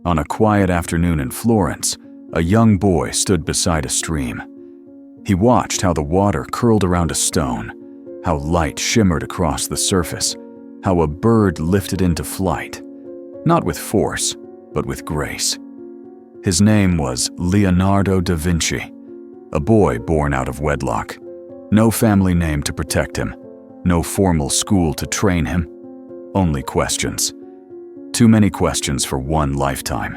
On a quiet afternoon in Florence, a young boy stood beside a stream. He watched how the water curled around a stone, how light shimmered across the surface, how a bird lifted into flight, not with force, but with grace. His name was Leonardo da Vinci, a boy born out of wedlock. No family name to protect him, no formal school to train him, only questions. Too many questions for one lifetime.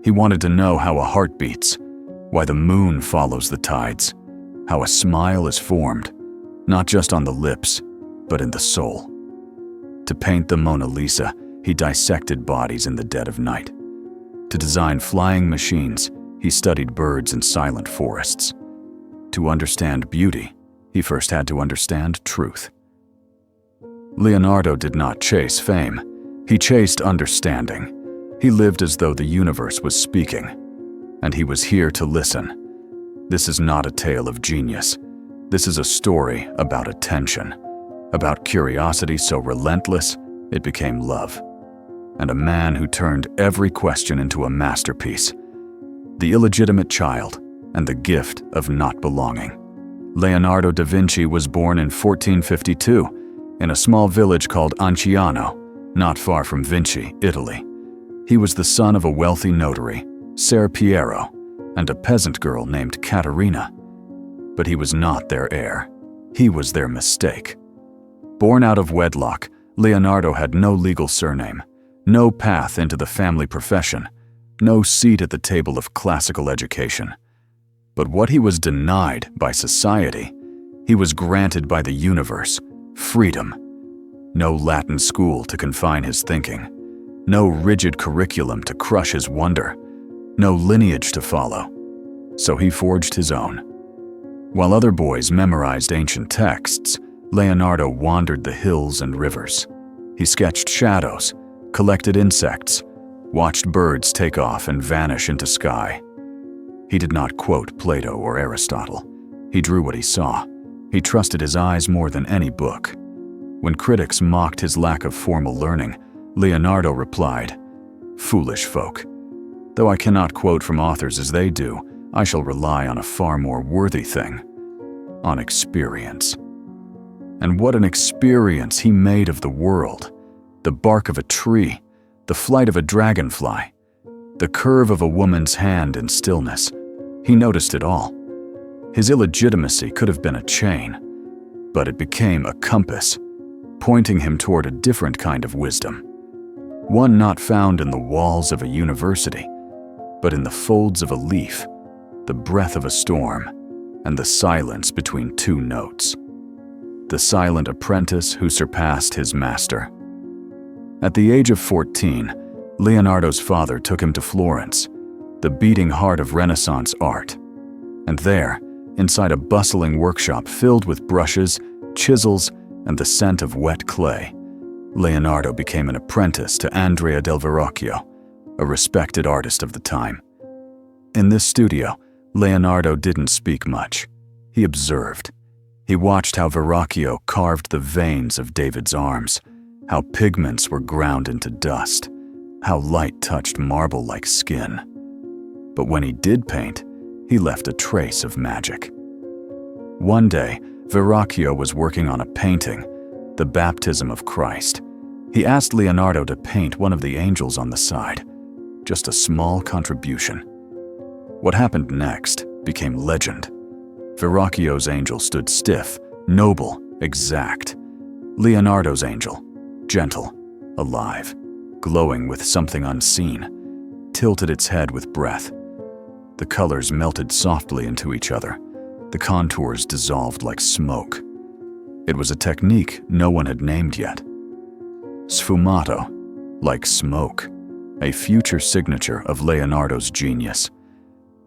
He wanted to know how a heart beats, why the moon follows the tides, how a smile is formed, not just on the lips, but in the soul. To paint the Mona Lisa, he dissected bodies in the dead of night. To design flying machines, he studied birds in silent forests. To understand beauty, he first had to understand truth. Leonardo did not chase fame. He chased understanding. He lived as though the universe was speaking, and he was here to listen. This is not a tale of genius. This is a story about attention, about curiosity so relentless it became love, and a man who turned every question into a masterpiece. The illegitimate child and the gift of not belonging. Leonardo da Vinci was born in 1452 in a small village called Anciano, not far from Vinci, Italy. He was the son of a wealthy notary, Ser Piero, and a peasant girl named Caterina. But he was not their heir. He was their mistake. Born out of wedlock, Leonardo had no legal surname, no path into the family profession, no seat at the table of classical education. But what he was denied by society, he was granted by the universe: freedom. No Latin school to confine his thinking, no rigid curriculum to crush his wonder, no lineage to follow. So he forged his own. While other boys memorized ancient texts, Leonardo wandered the hills and rivers. He sketched shadows, collected insects, watched birds take off and vanish into sky. He did not quote Plato or Aristotle. He drew what he saw. He trusted his eyes more than any book. When critics mocked his lack of formal learning, Leonardo replied, "Foolish folk. Though I cannot quote from authors as they do, I shall rely on a far more worthy thing, on experience." And what an experience he made of the world. The bark of a tree, the flight of a dragonfly, the curve of a woman's hand in stillness. He noticed it all. His illegitimacy could have been a chain, but it became a compass, pointing him toward a different kind of wisdom. One not found in the walls of a university, but in the folds of a leaf, the breath of a storm, and the silence between two notes. The silent apprentice who surpassed his master. At the age of 14, Leonardo's father took him to Florence, the beating heart of Renaissance art. And there, inside a bustling workshop filled with brushes, chisels, and the scent of wet clay, Leonardo became an apprentice to Andrea del Verrocchio, a respected artist of the time. In this studio, Leonardo didn't speak much. He observed. He watched how Verrocchio carved the veins of David's arms, how pigments were ground into dust, how light touched marble like skin. But when he did paint, he left a trace of magic. One day, Verrocchio was working on a painting, The Baptism of Christ. He asked Leonardo to paint one of the angels on the side, just a small contribution. What happened next became legend. Verrocchio's angel stood stiff, noble, exact. Leonardo's angel, gentle, alive, glowing with something unseen, tilted its head with breath. The colors melted softly into each other. The contours dissolved like smoke. It was a technique no one had named yet. Sfumato, like smoke, a future signature of Leonardo's genius.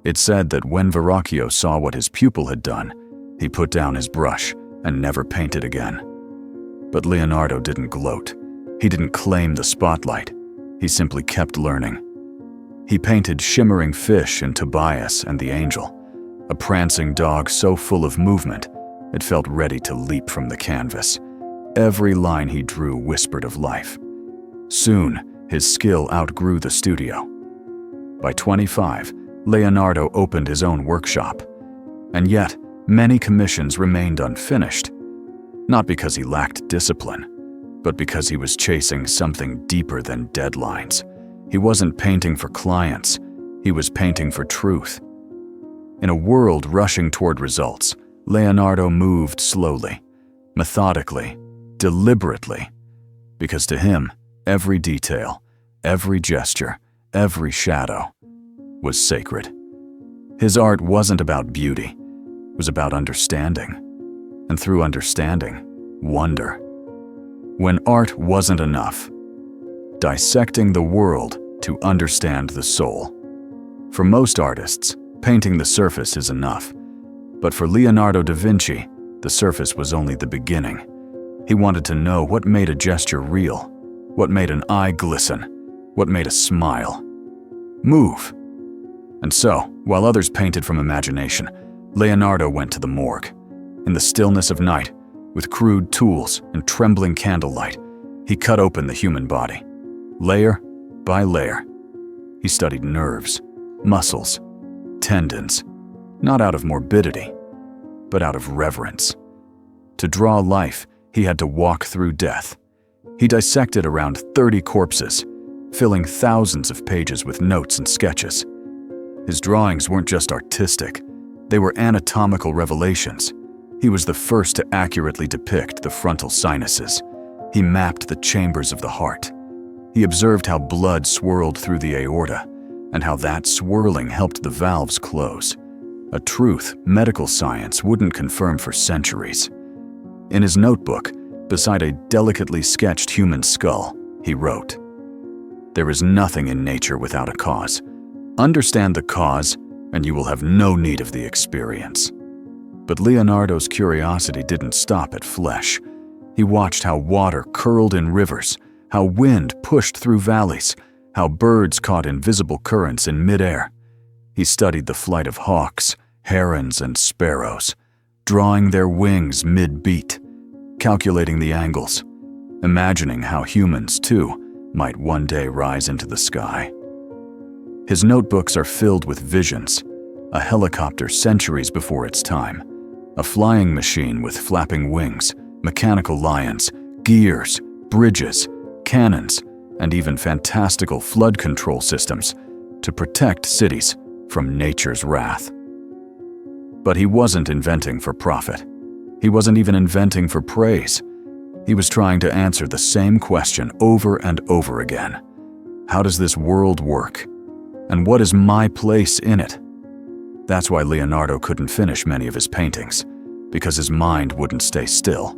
It said that when Verrocchio saw what his pupil had done, he put down his brush and never painted again. But Leonardo didn't gloat. He didn't claim the spotlight. He simply kept learning. He painted shimmering fish in Tobias and the Angel, a prancing dog so full of movement, it felt ready to leap from the canvas. Every line he drew whispered of life. Soon, his skill outgrew the studio. By 25, Leonardo opened his own workshop. And yet, many commissions remained unfinished. Not because he lacked discipline, but because he was chasing something deeper than deadlines. He wasn't painting for clients, he was painting for truth. In a world rushing toward results, Leonardo moved slowly, methodically, deliberately, because to him, every detail, every gesture, every shadow was sacred. His art wasn't about beauty, it was about understanding. And through understanding, wonder. When art wasn't enough, dissecting the world to understand the soul. For most artists, painting the surface is enough. But for Leonardo da Vinci, the surface was only the beginning. He wanted to know what made a gesture real, what made an eye glisten, what made a smile move. And so, while others painted from imagination, Leonardo went to the morgue. In the stillness of night, with crude tools and trembling candlelight, he cut open the human body. Layer by layer, he studied nerves, muscles, tendons, not out of morbidity, but out of reverence. To draw life, he had to walk through death. He dissected around 30 corpses, filling thousands of pages with notes and sketches. His drawings weren't just artistic, they were anatomical revelations. He was the first to accurately depict the frontal sinuses. He mapped the chambers of the heart. He observed how blood swirled through the aorta, and how that swirling helped the valves close. A truth medical science wouldn't confirm for centuries. In his notebook, beside a delicately sketched human skull, he wrote, "There is nothing in nature without a cause. Understand the cause, and you will have no need of the experience." But Leonardo's curiosity didn't stop at flesh. He watched how water curled in rivers, how wind pushed through valleys, how birds caught invisible currents in midair. He studied the flight of hawks, herons, and sparrows, drawing their wings mid-beat, calculating the angles, imagining how humans, too, might one day rise into the sky. His notebooks are filled with visions, a helicopter centuries before its time, a flying machine with flapping wings, mechanical lions, gears, bridges, cannons, and even fantastical flood control systems to protect cities from nature's wrath. But he wasn't inventing for profit. He wasn't even inventing for praise. He was trying to answer the same question over and over again. How does this world work? And what is my place in it? That's why Leonardo couldn't finish many of his paintings, because his mind wouldn't stay still.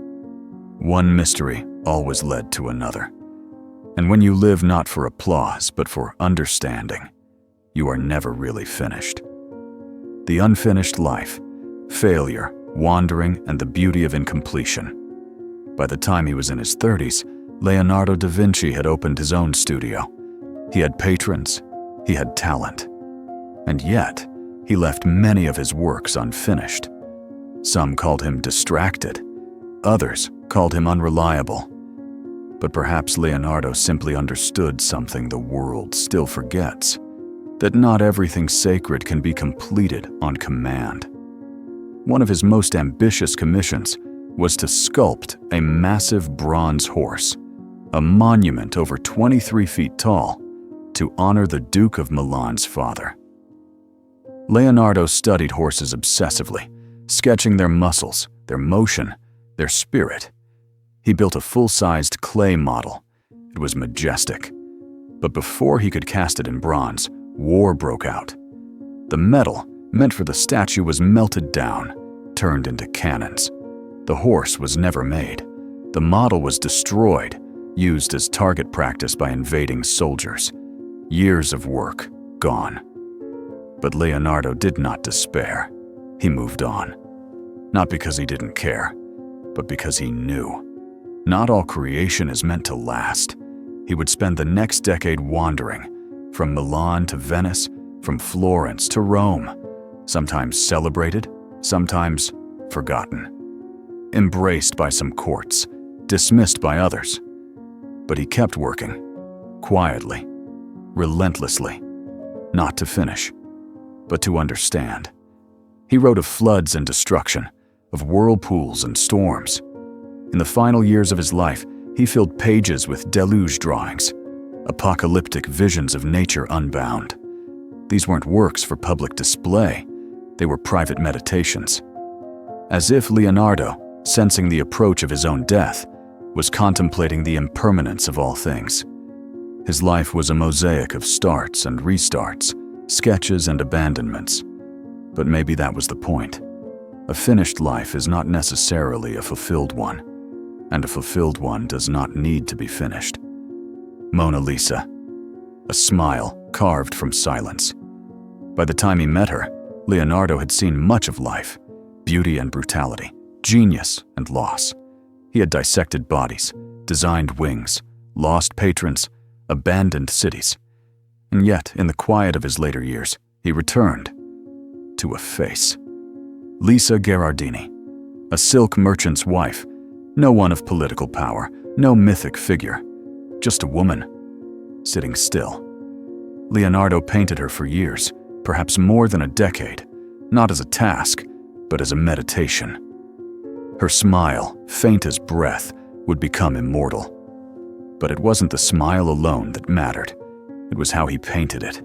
One mystery always led to another. And when you live not for applause, but for understanding, you are never really finished. The unfinished life, failure, wandering, and the beauty of incompletion. By the time he was in his 30s, Leonardo da Vinci had opened his own studio. He had patrons, he had talent. And yet, he left many of his works unfinished. Some called him distracted, others called him unreliable. But perhaps Leonardo simply understood something the world still forgets, that not everything sacred can be completed on command. One of his most ambitious commissions was to sculpt a massive bronze horse, a monument over 23 feet tall, to honor the Duke of Milan's father. Leonardo studied horses obsessively, sketching their muscles, their motion, their spirit. He built a full-sized clay model. It was majestic. But before he could cast it in bronze, war broke out. The metal, meant for the statue, was melted down, turned into cannons. The horse was never made. The model was destroyed, used as target practice by invading soldiers. Years of work gone. But Leonardo did not despair. He moved on. Not because he didn't care, but because he knew. Not all creation is meant to last. He would spend the next decade wandering, from Milan to Venice, from Florence to Rome, sometimes celebrated, sometimes forgotten. Embraced by some courts, dismissed by others. But he kept working, quietly, relentlessly. not to finish, but to understand. He wrote of floods and destruction, of whirlpools and storms. In the final years of his life, he filled pages with deluge drawings, apocalyptic visions of nature unbound. These weren't works for public display, they were private meditations. As if Leonardo, sensing the approach of his own death, was contemplating the impermanence of all things. His life was a mosaic of starts and restarts, sketches and abandonments. But maybe that was the point. A finished life is not necessarily a fulfilled one, and a fulfilled one does not need to be finished. Mona Lisa, a smile carved from silence. By the time he met her, Leonardo had seen much of life, beauty and brutality, genius and loss. He had dissected bodies, designed wings, lost patrons, abandoned cities. And yet, in the quiet of his later years, he returned to a face. Lisa Gherardini, a silk merchant's wife, no one of political power, no mythic figure, just a woman, sitting still. Leonardo painted her for years, perhaps more than a decade, not as a task, but as a meditation. Her smile, faint as breath, would become immortal. But it wasn't the smile alone that mattered. It was how he painted it.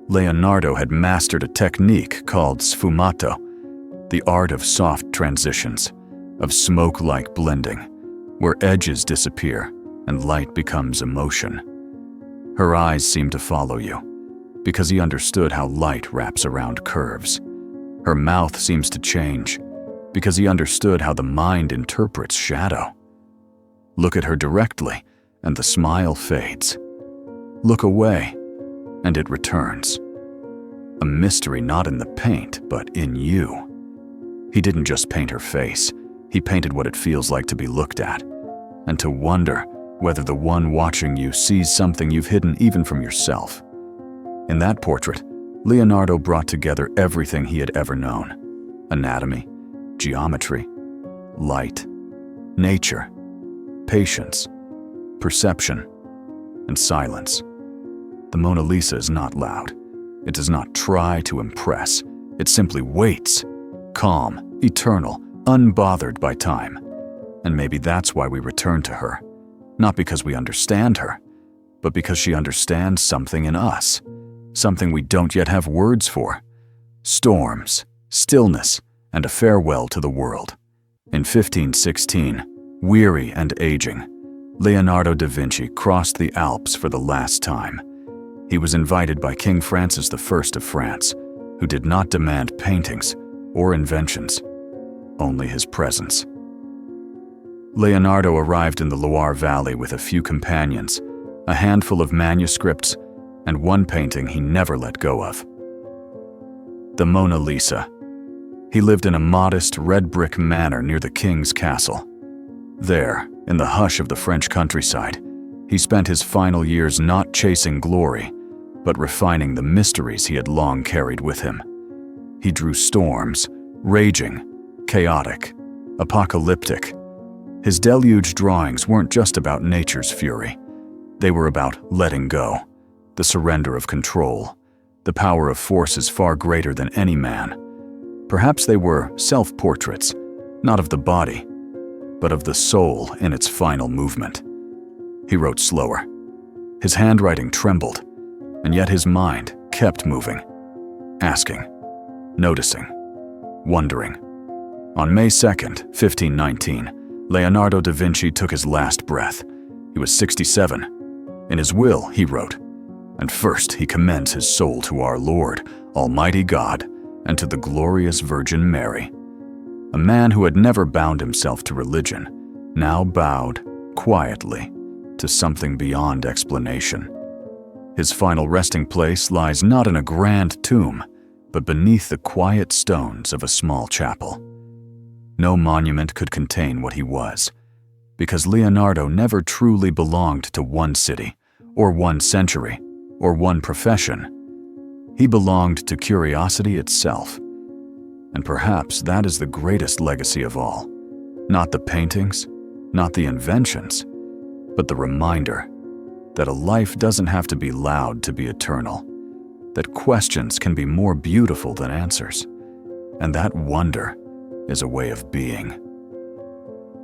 Leonardo had mastered a technique called sfumato, the art of soft transitions, of smoke-like blending, where edges disappear and light becomes emotion. Her eyes seemed to follow you, because he understood how light wraps around curves. Her mouth seems to change, because he understood how the mind interprets shadow. Look at her directly, and the smile fades. Look away, and it returns. A mystery not in the paint, but in you. He didn't just paint her face, he painted what it feels like to be looked at, and to wonder whether the one watching you sees something you've hidden even from yourself. In that portrait, Leonardo brought together everything he had ever known: anatomy, geometry, light, nature, patience, perception, and silence. The Mona Lisa is not loud. It does not try to impress. It simply waits, calm, eternal, unbothered by time. And maybe that's why we return to her. Not because we understand her, but because she understands something in us, something we don't yet have words for. Storms, stillness, and a farewell to the world. In 1516, weary and aging, Leonardo da Vinci crossed the Alps for the last time. He was invited by King Francis I of France, who did not demand paintings or inventions, only his presence. Leonardo arrived in the Loire Valley with a few companions, a handful of manuscripts, and one painting he never let go of: the Mona Lisa. He lived in a modest red brick manor near the king's castle. There, in the hush of the French countryside, he spent his final years not chasing glory, but refining the mysteries he had long carried with him. He drew storms, raging, chaotic, apocalyptic. His deluge drawings weren't just about nature's fury. They were about letting go, the surrender of control, the power of forces far greater than any man. Perhaps they were self-portraits, not of the body, but of the soul in its final movement. He wrote slower. His handwriting trembled, and yet his mind kept moving, asking, noticing, wondering. On May 2nd, 1519, Leonardo da Vinci took his last breath. He was 67. In his will, he wrote, "And first he commends his soul to our Lord, Almighty God, and to the glorious Virgin Mary." A man who had never bound himself to religion now bowed, quietly, to something beyond explanation. His final resting place lies not in a grand tomb, but beneath the quiet stones of a small chapel. No monument could contain what he was, because Leonardo never truly belonged to one city, or one century, or one profession. He belonged to curiosity itself. And perhaps that is the greatest legacy of all. Not the paintings, not the inventions, but the reminder that a life doesn't have to be loud to be eternal. that questions can be more beautiful than answers, and that wonder is a way of being.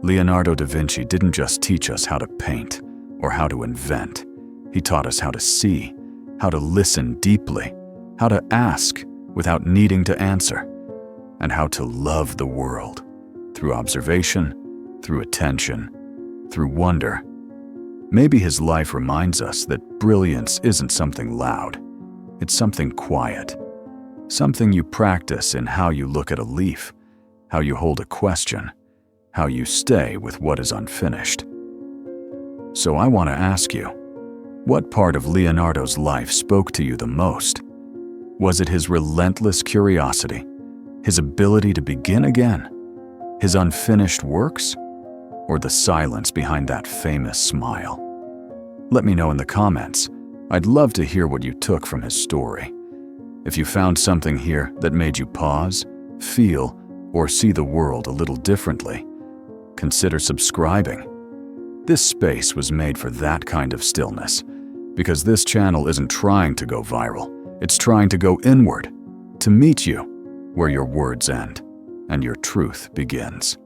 Leonardo da Vinci didn't just teach us how to paint or how to invent. He taught us how to see, how to listen deeply, how to ask without needing to answer, and how to love the world through observation, through attention, through wonder. Maybe his life reminds us that brilliance isn't something loud. It's something quiet, something you practice in how you look at a leaf, how you hold a question, how you stay with what is unfinished. So I want to ask you, what part of Leonardo's life spoke to you the most? Was it his relentless curiosity, his ability to begin again, his unfinished works, or the silence behind that famous smile? Let me know in the comments. I'd love to hear what you took from his story. If you found something here that made you pause, feel, or see the world a little differently, consider subscribing. This space was made for that kind of stillness, because this channel isn't trying to go viral. It's trying to go inward, to meet you where your words end and your truth begins.